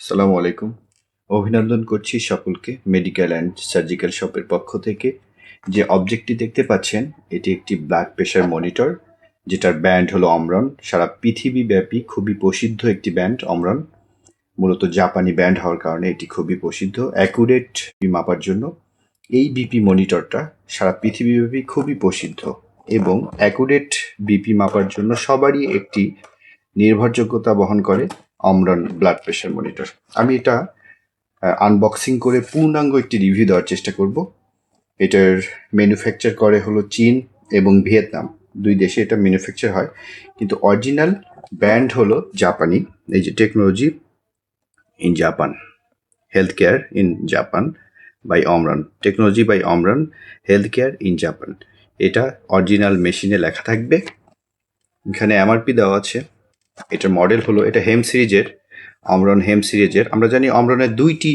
আসসালামু আলাইকুম। অভিনন্দন করছি সকলকে মেডিকেল অ্যান্ড সার্জিক্যাল শপের পক্ষ থেকে। যে অবজেক্টটি দেখতে পাচ্ছেন এটি একটি ব্লাড প্রেশার মনিটর, যেটার ব্র্যান্ড হলো অমরন। সারা পৃথিবীব্যাপী খুবই প্রসিদ্ধ একটি ব্র্যান্ড অমরন। মূলত জাপানি ব্র্যান্ড হওয়ার কারণে এটি খুবই প্রসিদ্ধ অ্যাকুরেট মাপার জন্য। এই বিপি মনিটরটা সারা পৃথিবীব্যাপী খুবই প্রসিদ্ধ এবং অ্যাকুরেট বিপি মাপার জন্য সবারই একটি নির্ভরযোগ্যতা বহন করে অমরন ব্লাড প্রেশার মনিটর। আমি এটা আনবক্সিং করে পূর্ণাঙ্গ একটি রিভিউ দেওয়ার চেষ্টা করব। এটার ম্যানুফ্যাকচার করে হলো চীন এবং ভিয়েতনাম, দুই দেশে এটা ম্যানুফ্যাকচার হয়, কিন্তু অরিজিনাল ব্র্যান্ড হলো জাপানি। এই যে technology in Japan, health care in Japan by Omron, technology by Omron, health care in Japan. এটা অরিজিনাল মেশিনে লেখা থাকবে। এখানে এমআরপি দেওয়া আছে। এটার মডেল হলো, এটা হেম সিরিজের, অমরন হেম সিরিজের। আমরা জানি অমরনের দুইটি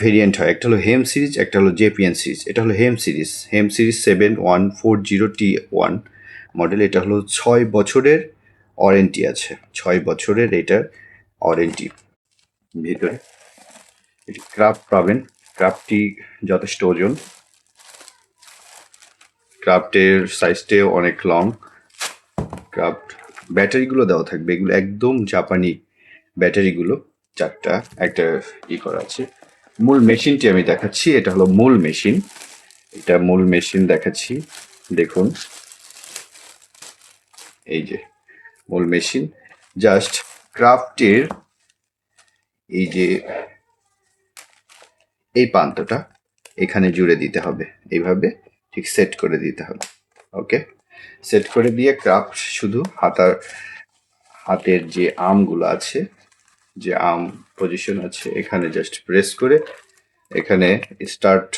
ভেরিয়েন্ট হয়, একটা হলো হেম সিরিজ, একটা হলো জেপিএন সিরিজ। এটা হলো হেম সিরিজ, হেম সিরিজ 7140T1 মডেল। এটা হলো 6 বছরের ওয়ারেন্টি আছে, 6 বছরের এটার ওয়ারেন্টি। ভিতরে এটি ক্রাফট পাবেন, ক্রাফটটি যথেষ্ট ওজন, ক্রাফটের সাইজটাও অনেক লং। ক্রাফট ব্যাটারিগুলো দেওয়া থাকবে, এগুলো একদম জাপানি ব্যাটারিগুলো, চারটা একটা করা আছে। মূল মেশিনটি আমি দেখাচ্ছি, এটা হলো মূল মেশিন। এটা মূল মেশিন দেখাচ্ছি, দেখুন এই যে মূল মেশিন। জাস্ট ক্রাফটের এই যে এই প্রান্তটা এখানে জুড়ে দিতে হবে, এইভাবে ঠিক সেট করে দিতে হবে। ওকে, সেট করে দিয়ে ক্রাফট শুধু হাতের যে আর্মগুলো আছে, যে আর্ম পজিশন আছে, এখানে জাস্ট প্রেস করে এখানে স্টার্ট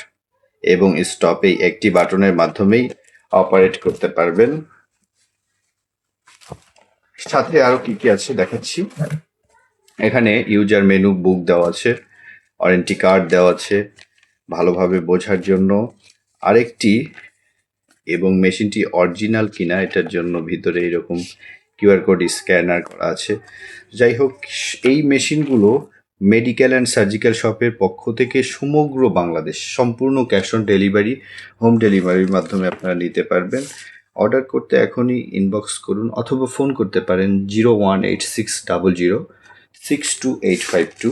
এবং স্টপ এই একটি বাটনের মাধ্যমেই অপারেট করতে পারবেন। সাথে আরো কি কি আছে দেখাচ্ছি। এখানে ইউজার মেনু বুক দেওয়া আছে, ওয়ারেন্টি কার্ড দেওয়া আছে ভালোভাবে বোঝার জন্য, আরেকটি, এবং মেশিনটি অরিজিনাল কিনা এটার জন্য ভিতরে এরকম কিউআর কোড স্ক্যানার করা আছে। যাই হোক, এই মেশিনগুলো মেডিকেল অ্যান্ড সার্জিক্যাল শপের পক্ষ থেকে সমগ্র বাংলাদেশ সম্পূর্ণ ক্যাশ অন ডেলিভারি, হোম ডেলিভারির মাধ্যমে আপনারা নিতে পারবেন। অর্ডার করতে এখনই ইনবক্স করুন অথবা ফোন করতে পারেন 018600622852।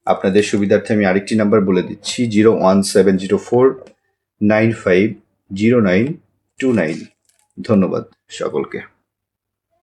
আপনাদের সুবিধার্থে আমি আরেকটি নাম্বার বলে দিচ্ছি, 01704950929। ধন্যবাদ সকলকে।